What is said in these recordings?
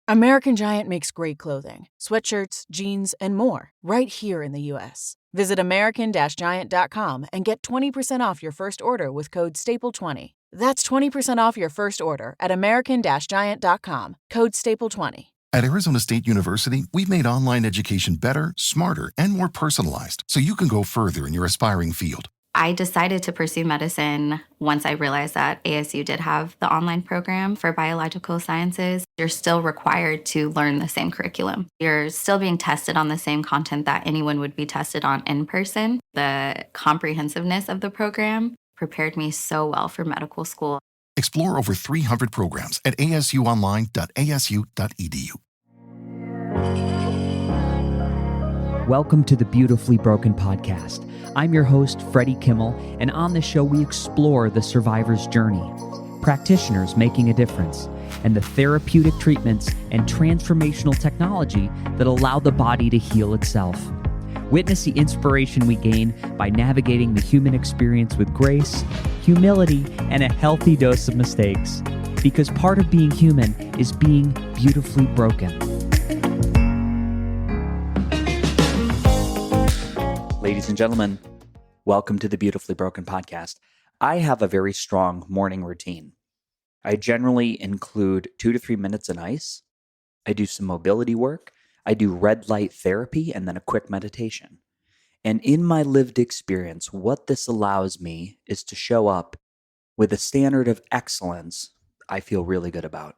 American Giant makes great clothing, sweatshirts, jeans, and more right here in the U.S. Visit American-Giant.com and get 20% off your first order with code STAPLE20. That's 20% off your first order at American-Giant.com, code STAPLE20. At Arizona State University, we've made online education better, smarter, and more personalized so you can go further in your aspiring field. I decided to pursue medicine once I realized that ASU did have the online program for biological sciences. You're still required to learn the same curriculum. You're still being tested on the same content that anyone would be tested on in person. The comprehensiveness of the program prepared me so well for medical school. Explore over 300 programs at asuonline.asu.edu. Welcome to the Beautifully Broken podcast. I'm your host, Freddie Kimmel, and on this show we explore the survivor's journey, practitioners making a difference, and the therapeutic treatments and transformational technology that allow the body to heal itself. Witness the inspiration we gain by navigating the human experience with grace, humility, and a healthy dose of mistakes. Because part of being human is being beautifully broken. Ladies and gentlemen, welcome to the Beautifully Broken podcast. I have a very strong morning routine. I generally include 2 to 3 minutes in ice. I do some mobility work. I do red light therapy and then a quick meditation. And in my lived experience, what this allows me is to show up with a standard of excellence I feel really good about.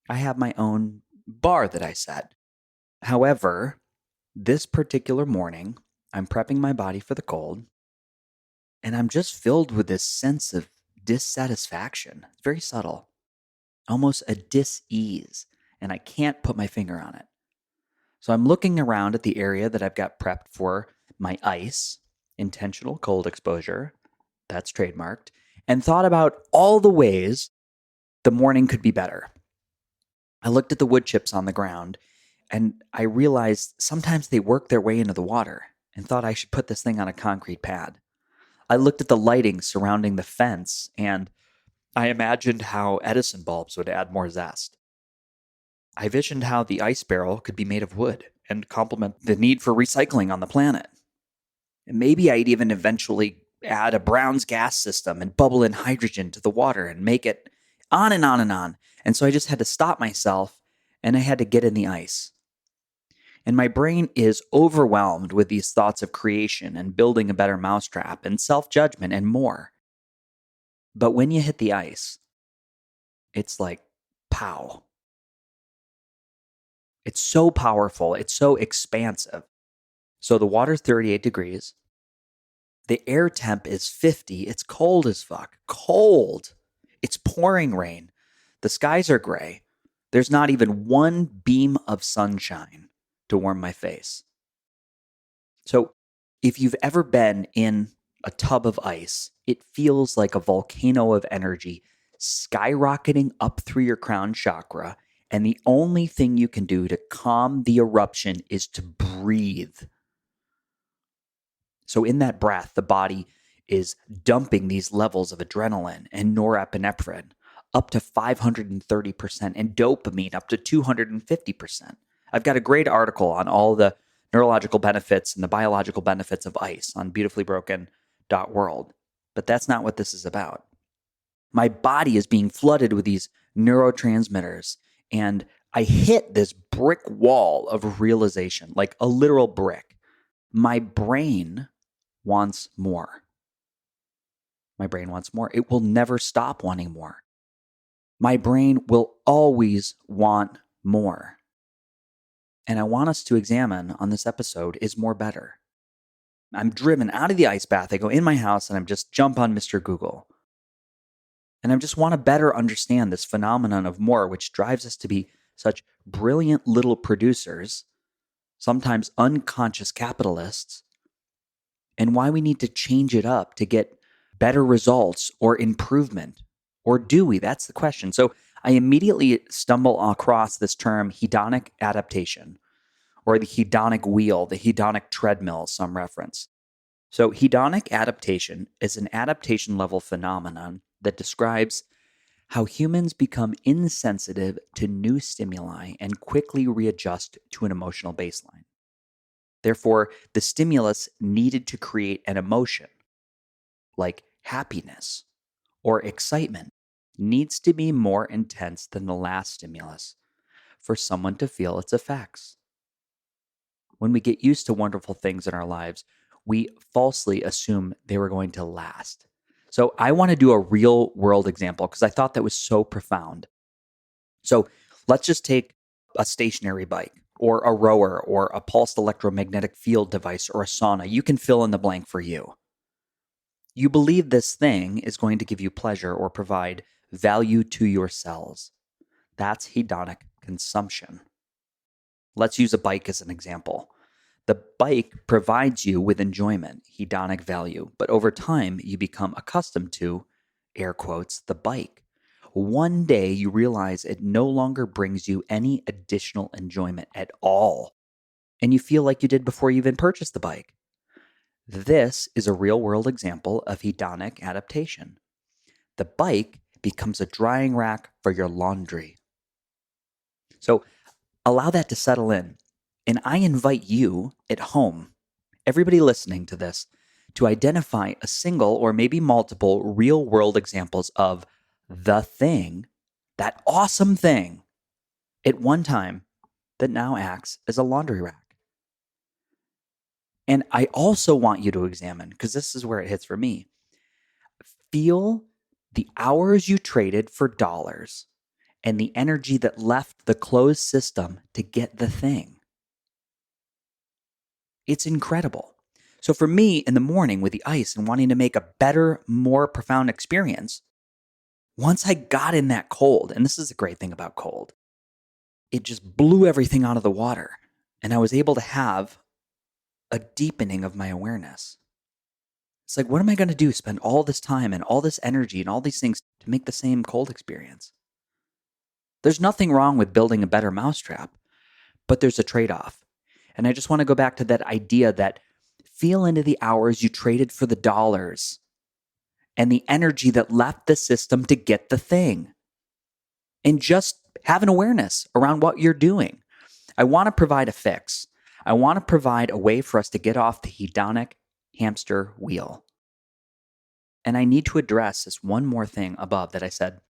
I have my own bar that I set. However, this particular morning, I'm prepping my body for the cold, and I'm just filled with this sense of dissatisfaction. It's very subtle, almost a dis-ease, and I can't put my finger on it. So I'm looking around at the area that I've got prepped for my ice, intentional cold exposure, that's trademarked, and thought about all the ways the morning could be better. I looked at the wood chips on the ground, and I realized sometimes they work their way into the water, and thought I should put this thing on a concrete pad. I looked at the lighting surrounding the fence, and I imagined how Edison bulbs would add more zest. I visioned how the ice barrel could be made of wood and complement the need for recycling on the planet. And maybe I'd even eventually add a Brown's gas system and bubble in hydrogen to the water and make it on and on and on. And so I just had to stop myself, and I had to get in the ice. And my brain is overwhelmed with these thoughts of creation and building a better mousetrap and self-judgment and more. But when you hit the ice, it's like, pow. It's so powerful. It's so expansive. So the water's 38 degrees. The air temp is 50. It's cold as fuck. Cold. It's pouring rain. The skies are gray. There's not even one beam of sunshine to warm my face. So if you've ever been in a tub of ice, it feels like a volcano of energy skyrocketing up through your crown chakra, and the only thing you can do to calm the eruption is to breathe. So in that breath, the body is dumping these levels of adrenaline and norepinephrine up to 530% and dopamine up to 250%. I've got a great article on all the neurological benefits and the biological benefits of ice on beautifullybroken.world. But that's not what this is about. My body is being flooded with these neurotransmitters, and I hit this brick wall of realization, like a literal brick. My brain wants more. My brain wants more. It will never stop wanting more. My brain will always want more. And I want us to examine on this episode, is more better? I'm driven out of the ice bath. I go in my house and I'm just jump on Mr. Google. And I just want to better understand this phenomenon of more, which drives us to be such brilliant little producers, sometimes unconscious capitalists, and why we need to change it up to get better results or improvement. Or do we? That's the question. So I immediately stumble across this term hedonic adaptation, or the hedonic wheel, the hedonic treadmill, some reference. So hedonic adaptation is an adaptation level phenomenon that describes how humans become insensitive to new stimuli and quickly readjust to an emotional baseline. Therefore, the stimulus needed to create an emotion, like happiness or excitement, needs to be more intense than the last stimulus for someone to feel its effects. When we get used to wonderful things in our lives, we falsely assume they were going to last. So I want to do a real world example because I thought that was so profound. So let's just take a stationary bike or a rower or a pulsed electromagnetic field device or a sauna. You can fill in the blank for you. You believe this thing is going to give you pleasure or provide value to your cells. That's hedonic consumption. Let's use a bike as an example. The bike provides you with enjoyment, hedonic value, but over time you become accustomed to, air quotes, the bike. One day you realize it no longer brings you any additional enjoyment at all, and you feel like you did before you even purchased the bike. This is a real-world example of hedonic adaptation. The bike becomes a drying rack for your laundry. So allow that to settle in. And I invite you at home, everybody listening to this, to identify a single or maybe multiple real-world examples of the thing, that awesome thing, at one time that now acts as a laundry rack. And I also want you to examine, because this is where it hits for me, feel the hours you traded for dollars and the energy that left the closed system to get the thing. It's incredible. So for me, in the morning with the ice and wanting to make a better, more profound experience, once I got in that cold, and this is a great thing about cold, it just blew everything out of the water. And I was able to have a deepening of my awareness. It's like, what am I going to do? Spend all this time and all this energy and all these things to make the same cold experience? There's nothing wrong with building a better mousetrap, but there's a trade-off. And I just want to go back to that idea that feel into the hours you traded for the dollars and the energy that left the system to get the thing. And just have an awareness around what you're doing. I want to provide a fix. I want to provide a way for us to get off the hedonic hamster wheel. And I need to address this one more thing above that I said.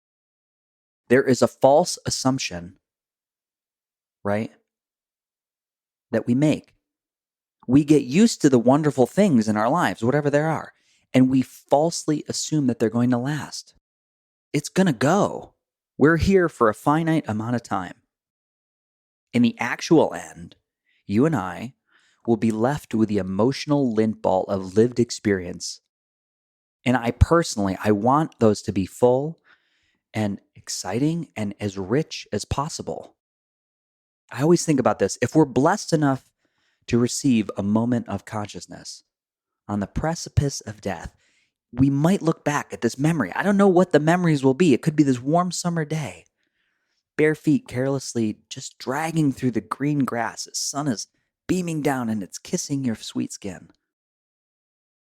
There is a false assumption, right, that we make. We get used to the wonderful things in our lives, whatever they are, and we falsely assume that they're going to last. It's going to go. We're here for a finite amount of time. In the actual end, you and I will be left with the emotional lint ball of lived experience. And I want those to be full and exciting and as rich as possible. I always think about this. If we're blessed enough to receive a moment of consciousness on the precipice of death, we might look back at this memory. I don't know what the memories will be. It could be this warm summer day, bare feet carelessly just dragging through the green grass. The sun is beaming down and it's kissing your sweet skin.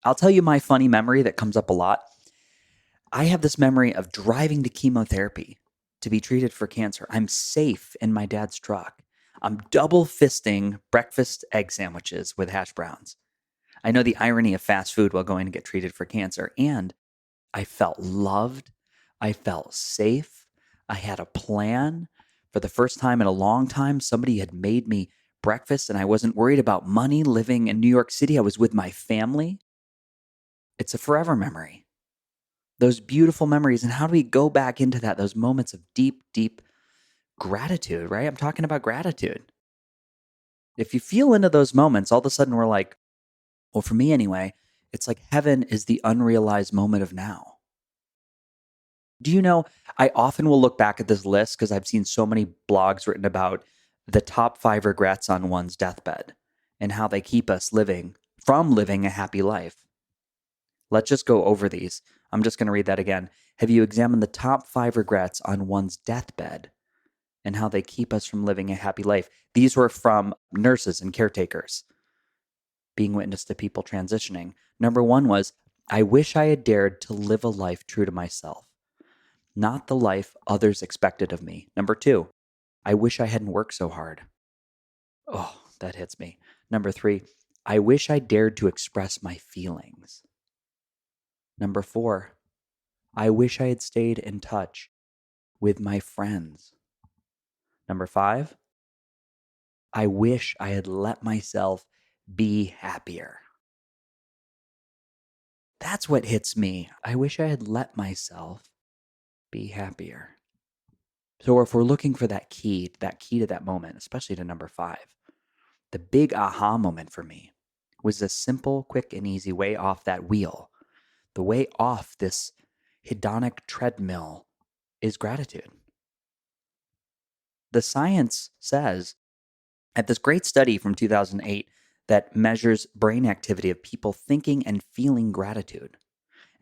I'll tell you my funny memory that comes up a lot. I have this memory of driving to chemotherapy to be treated for cancer. I'm safe in my dad's truck. I'm double fisting breakfast egg sandwiches with hash browns. I know the irony of fast food while going to get treated for cancer. And I felt loved. I felt safe. I had a plan. For the first time in a long time, somebody had made me breakfast and I wasn't worried about money living in New York City. I was with my family. It's a forever memory. Those beautiful memories. And how do we go back into that? Those moments of deep, deep gratitude, right? I'm talking about gratitude. If you feel into those moments, all of a sudden we're like, well, for me anyway, it's like heaven is the unrealized moment of now. Do you know, I often will look back at this list because I've seen so many blogs written about the top 5 regrets on one's deathbed and how they keep us from living a happy life. Let's just go over these. I'm just going to read that again. Have you examined the top 5 regrets on one's deathbed and how they keep us from living a happy life? These were from nurses and caretakers being witness to people transitioning. Number 1 was, I wish I had dared to live a life true to myself. not the life others expected of me. Number 2, I wish I hadn't worked so hard. Oh, that hits me. Number 3, I wish I dared to express my feelings. Number 4, I wish I had stayed in touch with my friends. Number 5, I wish I had let myself be happier. That's what hits me. I wish I had let myself be happier. So if we're looking for that key to that moment, especially to number 5, the big aha moment for me was a simple, quick, and easy way off that wheel. The way off this hedonic treadmill is gratitude. The science says at this great study from 2008 that measures brain activity of people thinking and feeling gratitude.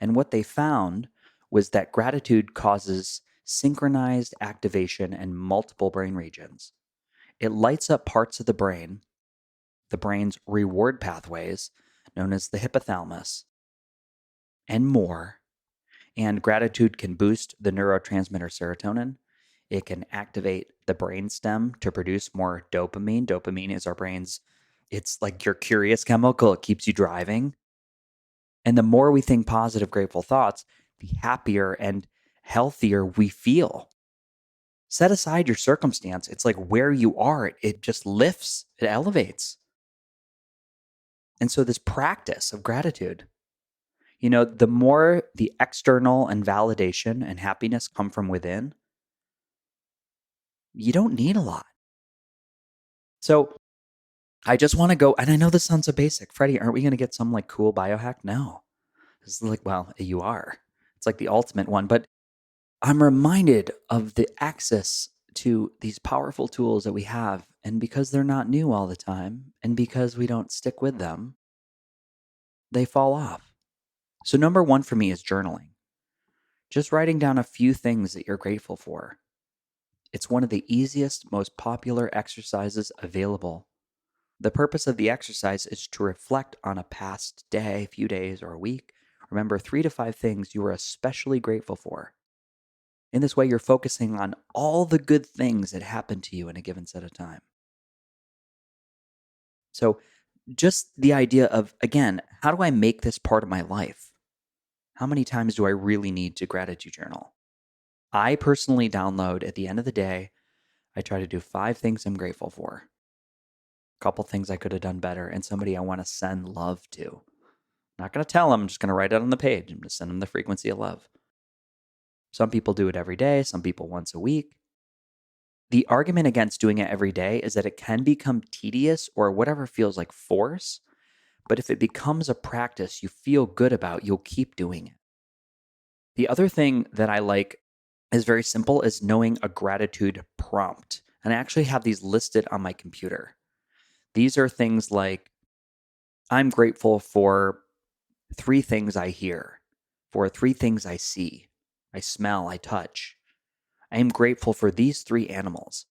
And what they found was that gratitude causes synchronized activation in multiple brain regions. It lights up parts of the brain's reward pathways, known as the hypothalamus, and more. And gratitude can boost the neurotransmitter serotonin. It can activate the brainstem to produce more dopamine. Dopamine is our brain's, it's like your curious chemical. It keeps you driving. And the more we think positive, grateful thoughts, the happier and healthier we feel. Set aside your circumstance. It's like where you are, it just lifts, it elevates. And so this practice of gratitude, the more the external and validation and happiness come from within, you don't need a lot. So I just want to go, and I know this sounds so basic. Freddie, aren't we going to get some like cool biohack? No. It's like, well, you are. It's like the ultimate one. But I'm reminded of the access to these powerful tools that we have. And because they're not new all the time, and because we don't stick with them, they fall off. So number 1 for me is journaling. Just writing down a few things that you're grateful for. It's one of the easiest, most popular exercises available. The purpose of the exercise is to reflect on a past day, few days, or a week. Remember 3 to 5 things you are especially grateful for. In this way, you're focusing on all the good things that happened to you in a given set of time. So just the idea of, again, how do I make this part of my life? How many times do I really need to gratitude journal? I personally download at the end of the day, I try to do 5 things I'm grateful for. A couple things I could have done better, and somebody I want to send love to. Not going to tell them, I'm just going to write it on the page. I'm going to send them the frequency of love. Some people do it every day, some people once a week. The argument against doing it every day is that it can become tedious or whatever feels like force. But if it becomes a practice you feel good about, you'll keep doing it. The other thing that I like is very simple, is knowing a gratitude prompt. And I actually have these listed on my computer. These are things like, I'm grateful for 3 things I hear, for 3 things I see, I smell, I touch. I am grateful for these 3 animals.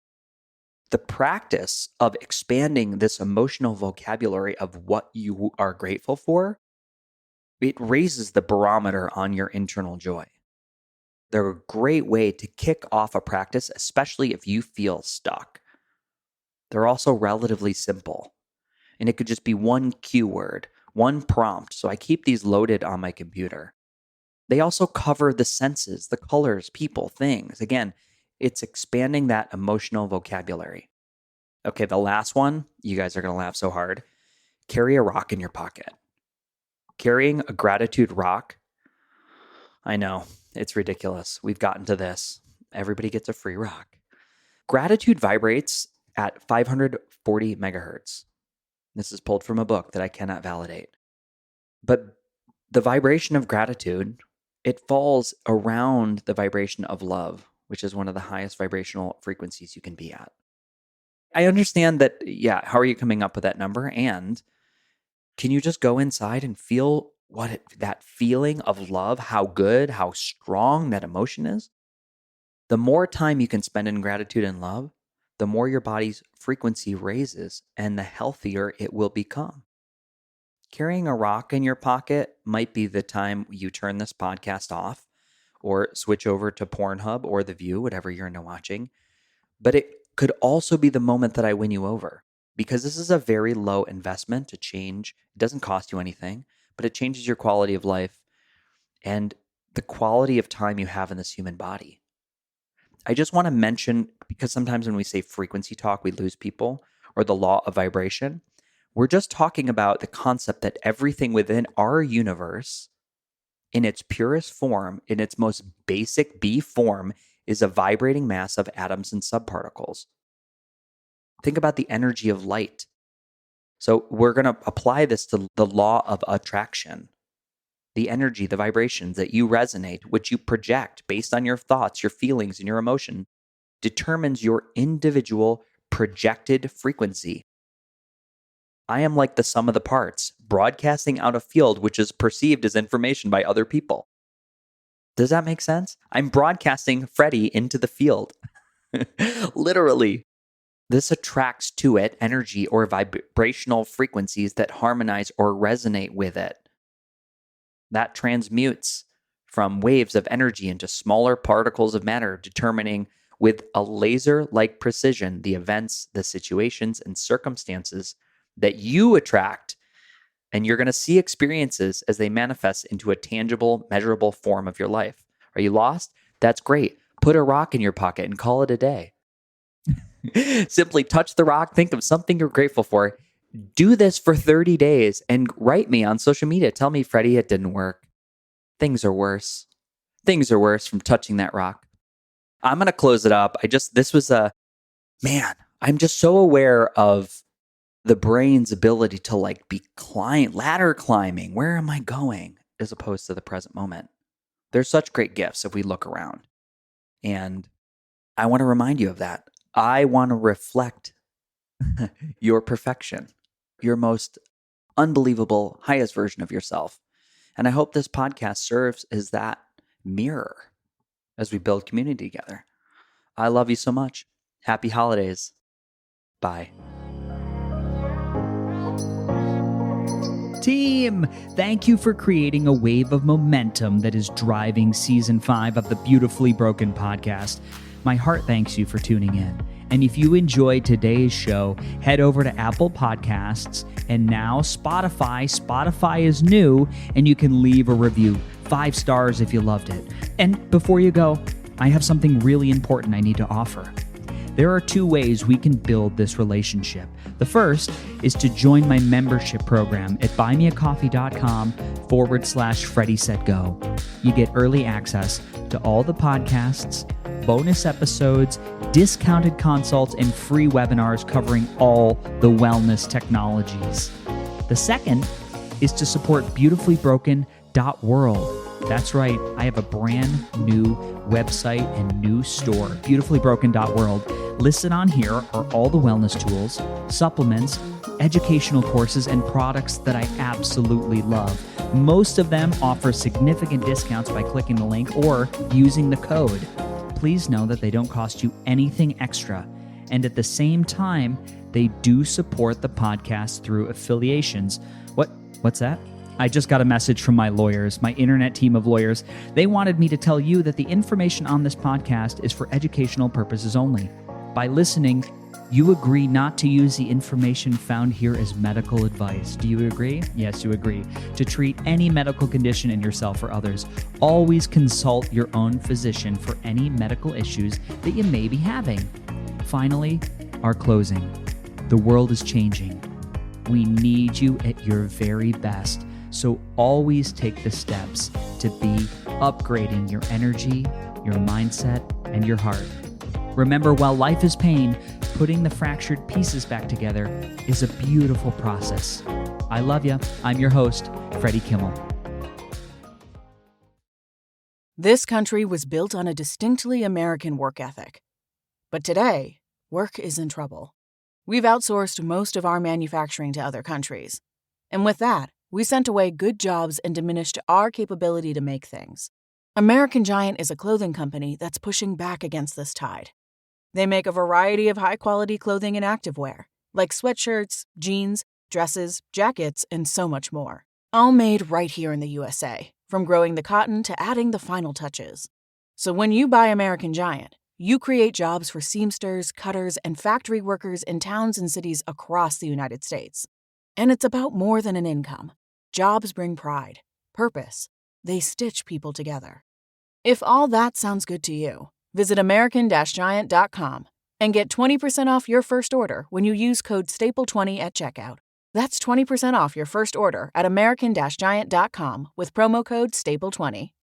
The practice of expanding this emotional vocabulary of what you are grateful for, it raises the barometer on your internal joy. They're a great way to kick off a practice, especially if you feel stuck. They're also relatively simple, and it could just be one keyword, one prompt. So I keep these loaded on my computer. They also cover the senses, the colors, people, things. Again, it's expanding that emotional vocabulary. Okay, the last one, you guys are going to laugh so hard. Carry a rock in your pocket. Carrying a gratitude rock. I know, it's ridiculous. We've gotten to this. Everybody gets a free rock. Gratitude vibrates at 540 megahertz. This is pulled from a book that I cannot validate. But the vibration of gratitude, it falls around the vibration of love, which is one of the highest vibrational frequencies you can be at. I understand that, how are you coming up with that number? And can you just go inside and feel that feeling of love, how good, how strong that emotion is? The more time you can spend in gratitude and love, the more your body's frequency raises and the healthier it will become. Carrying a rock in your pocket might be the time you turn this podcast off, or switch over to Pornhub or The View, whatever you're into watching. But it could also be the moment that I win you over, because this is a very low investment to change. It doesn't cost you anything, but it changes your quality of life and the quality of time you have in this human body. I just want to mention, because sometimes when we say frequency talk, we lose people, or the law of vibration. We're just talking about the concept that everything within our universe, in its purest form, in its most basic B form, is a vibrating mass of atoms and subparticles. Think about the energy of light. So we're going to apply this to the law of attraction. The energy, the vibrations that you resonate, which you project based on your thoughts, your feelings, and your emotion, determines your individual projected frequency. I am like the sum of the parts, broadcasting out a field which is perceived as information by other people. Does that make sense? I'm broadcasting Freddie into the field. Literally. This attracts to it energy or vibrational frequencies that harmonize or resonate with it. That transmutes from waves of energy into smaller particles of matter, determining with a laser-like precision the events, the situations, and circumstances that you attract. And you're going to see experiences as they manifest into a tangible, measurable form of your life. Are you lost? That's great. Put a rock in your pocket and call it a day. Simply touch the rock, think of something you're grateful for. Do this for 30 days and write me on social media. Tell me, Freddie, it didn't work. Things are worse. Things are worse from touching that rock. I'm going to close it up. I'm just so aware of the brain's ability to be ladder climbing. Where am I going? As opposed to the present moment. There's such great gifts if we look around. And I want to remind you of that. I want to reflect your perfection, your most unbelievable, highest version of yourself. And I hope this podcast serves as that mirror as we build community together. I love you so much. Happy holidays. Bye. Team, thank you for creating a wave of momentum that is driving Season 5 of the Beautifully Broken podcast. My heart thanks you for tuning in. And if you enjoyed today's show, head over to Apple Podcasts and now Spotify. Spotify is new, and you can leave a review. 5 stars if you loved it. And before you go, I have something really important I need to offer. There are 2 ways we can build this relationship. The first is to join my membership program at buymeacoffee.com/FreddieSaidGo. You get early access to all the podcasts, bonus episodes, discounted consults, and free webinars covering all the wellness technologies. The second is to support beautifullybroken.world. That's right, I have a brand new website and new store, beautifullybroken.world. Listed on here are all the wellness tools, supplements, educational courses, and products that I absolutely love. Most of them offer significant discounts by clicking the link or using the code. Please know that they don't cost you anything extra. And at the same time, they do support the podcast through affiliations. What's that? I just got a message from my lawyers, my internet team of lawyers. They wanted me to tell you that the information on this podcast is for educational purposes only. By listening, you agree not to use the information found here as medical advice. Do you agree? Yes, you agree. To treat any medical condition in yourself or others, always consult your own physician for any medical issues that you may be having. Finally, our closing. The world is changing. We need you at your very best. So always take the steps to be upgrading your energy, your mindset, and your heart. Remember, while life is pain, putting the fractured pieces back together is a beautiful process. I love you. I'm your host, Freddie Kimmel. This country was built on a distinctly American work ethic. But today, work is in trouble. We've outsourced most of our manufacturing to other countries. And with that, we sent away good jobs and diminished our capability to make things. American Giant is a clothing company that's pushing back against this tide. They make a variety of high-quality clothing and activewear, like sweatshirts, jeans, dresses, jackets, and so much more. All made right here in the USA, from growing the cotton to adding the final touches. So when you buy American Giant, you create jobs for seamsters, cutters, and factory workers in towns and cities across the United States. And it's about more than an income. Jobs bring pride, purpose. They stitch people together. If all that sounds good to you, visit American-Giant.com and get 20% off your first order when you use code STAPLE20 at checkout. That's 20% off your first order at American-Giant.com with promo code STAPLE20.